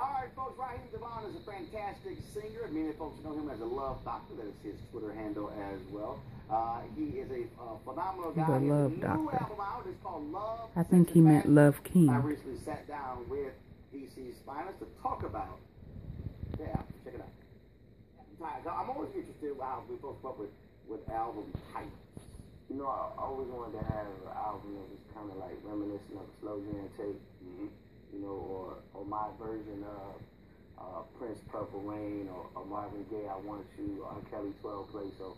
All right, folks, Raheem DeVaughn is a fantastic singer. Many folks know him as a Love Doctor. That is his Twitter handle as well. He is a phenomenal guy. The Love new Doctor. album out. It's called Love. I think he meant Love King. I recently sat down with DC's finest to talk about. Yeah, check it out. I'm always interested in how we both come up with album titles. You know, I always wanted to have an album that was kind of like reminiscent of a slow jam tape. You know, or my version of Prince Purple Rain or Marvin Gaye I Want You or Kelly 12 Play. So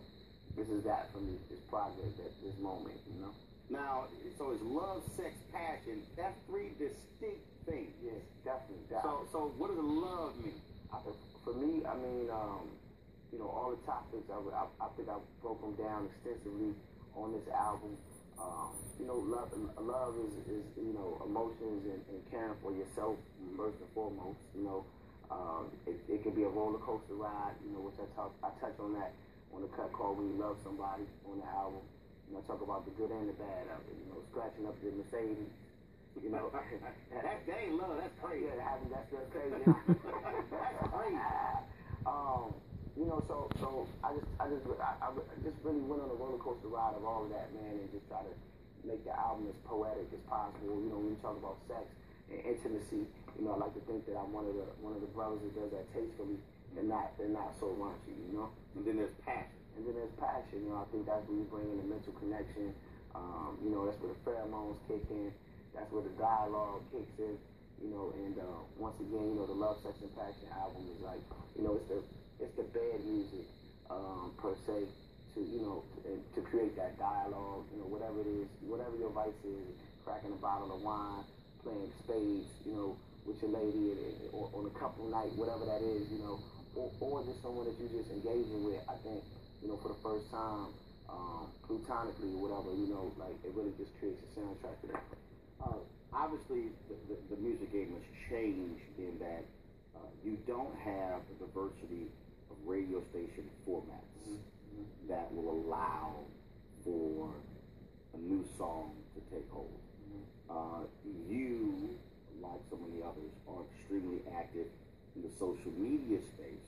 this is that for me, this project at this moment, you know. Now, so it's love, sex, passion. That's three distinct things. Yes, definitely. So what does love mean? For me, I mean, you know, all the topics, I think I broke them down extensively on this album. You know, love is you know, emotions and caring for yourself first and foremost. You know, it can be a roller coaster ride. You know, which I touch on that on the cut called "When You Love Somebody" on the album. You know, I talk about the good and the bad of it. You know, scratching up the Mercedes. You know, that ain't love. That's crazy. Yeah, that's just crazy. That's crazy. You know, so I just really went on a roller coaster ride of all of that, man, and just try to make the album as poetic as possible. You know, when you talk about sex and intimacy, you know, I like to think that I'm one of the brothers that does that tastefully and not so raunchy, you know. And then there's passion. You know, I think that's where you bring in the mental connection. You know, that's where the pheromones kick in. That's where the dialogue kicks in. You know, and once again, you know, the Love, Sex, and Passion album is like, you know, it's the bad music per se to, you know, to create that dialogue. You know, whatever it is, whatever your vice is, cracking a bottle of wine, playing spades, you know, with your lady or on a couple night, whatever that is, you know, or just someone that you're just engaging with. I think, you know, for the first time, platonically or whatever, you know, like it really just creates a soundtrack to that. Obviously, the music game has changed in that you don't have the diversity of radio station formats that will allow for a new song to take hold. You, like so many others, are extremely active in the social media space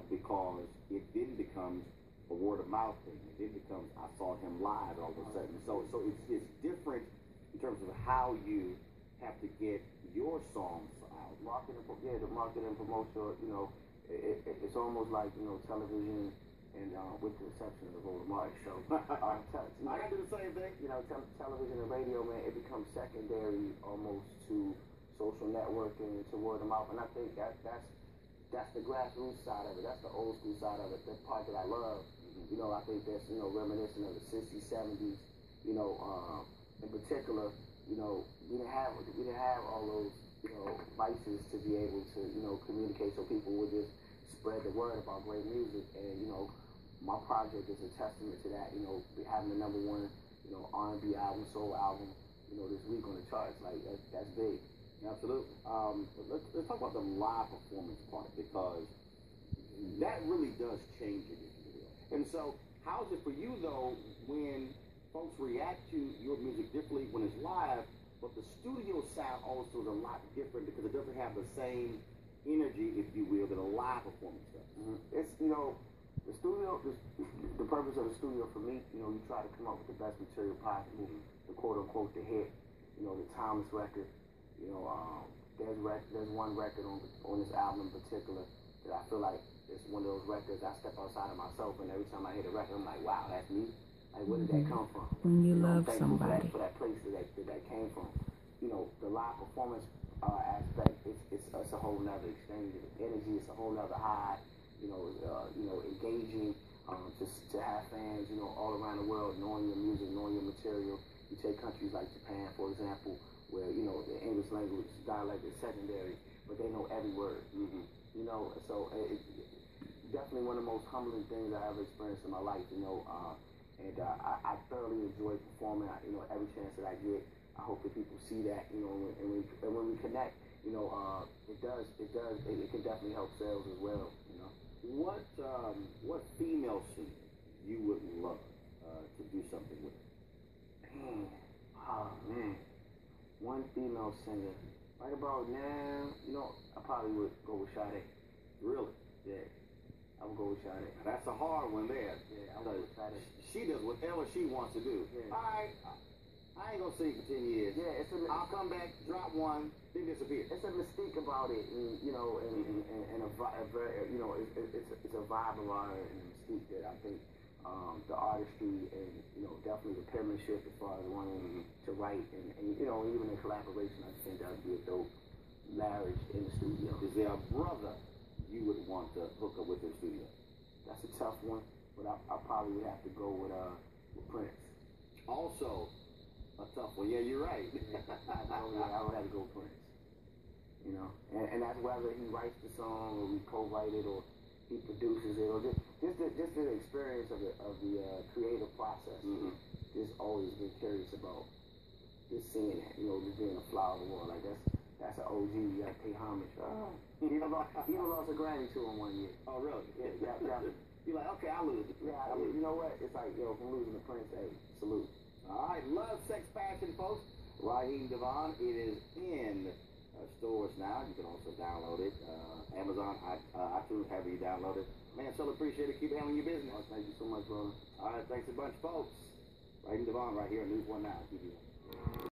because it then becomes a word of mouth thing. It then becomes, I saw him live all of a sudden. So it's different in terms of how you have to get your songs out. The marketing and promotion, you know, it's almost like, you know, television and with the exception of the Roland show. I gotta do the same thing. You know, television and radio, man, it becomes secondary almost to social networking, to word of mouth, and I think that's the grassroots side of it. That's the old school side of it. The part that I love. You know, I think that's, you know, reminiscent of the 60s, 70s. You know, in particular, you know, we didn't have all those, you know, vices to be able to, you know, communicate, so people would just spread the word about great music. And, you know, my project is a testament to that. You know, having the #1, you know, R&B album, soul album, you know, this week on the charts, like that's big. Absolutely. Let's talk about the live performance part, because that really does change it, if you will. And so, how's it for you though when folks react to your music differently when it's live, but the studio sound also is a lot different because it doesn't have the same energy, if you will, that a live performance does? It's, you know, the studio, the purpose of the studio for me, you know, you try to come up with the best material possible, the quote-unquote the hit, you know, the timeless record. You know, there's one record on this album in particular that I feel like it's one of those records I step outside of myself, and every time I hear the record, I'm like, wow, that's me. Like, where did that come from? When you know, love somebody. For that place that came from. You know, the live performance aspect, it's a whole nother exchange of energy. It's a whole nother high. You know, engaging to have fans, you know, all around the world knowing your music, knowing your material. You take countries like Japan, for example, where, you know, the English language dialect is secondary, but they know every word. You know, so it's definitely one of the most humbling things I ever experienced in my life. You know, and I thoroughly enjoy performing. You know, every chance that I get, I hope that people see that. You know, and when we connect, you know, it can definitely help sales as well. You know, what female singer you would love to do something with? Man, oh man, one female singer. Right about now, you know, I probably would go with Sade. Really? Yeah. I would go with Sade. That's a hard one there. Yeah, I would go with Sade. She does whatever she wants to do. Yeah. All right. I ain't gonna sing for 10 years. Yeah, I'll come back, drop one, then disappear. It's a mystique about it, and you know, and a very, you know, it's a vibe about it and a mystique that I think the artistry and you know definitely the penmanship as far as wanting to write and you know even in collaboration, I think that would be a dope marriage in the studio. Is there a brother you would want to hook up with in the studio? That's a tough one, but I probably would have to go with Prince. Also. A tough one. Yeah, you're right. I would have to go with Prince. You know, and that's whether he writes the song or we co-write it or he produces it or just the experience of the creative process. Just always been curious about just seeing that. You know, just being a flower of the world. Like that's an OG. You gotta pay homage. He even lost a Grammy to him one year. Oh, really? Yeah. You're like, okay, I'll lose it. Yeah, you know what? It's like, yo, if I'm losing to Prince, hey, salute. All right, Love, Sex, Passion, folks. Raheem DeVaughn. It is in stores now. You can also download it. Amazon, iTunes, however you download it. Man, so appreciate it. Keep handling your business. Oh, thank you so much, brother. All right, thanks a bunch, folks. Raheem DeVaughn right here on News 1 Now. TV.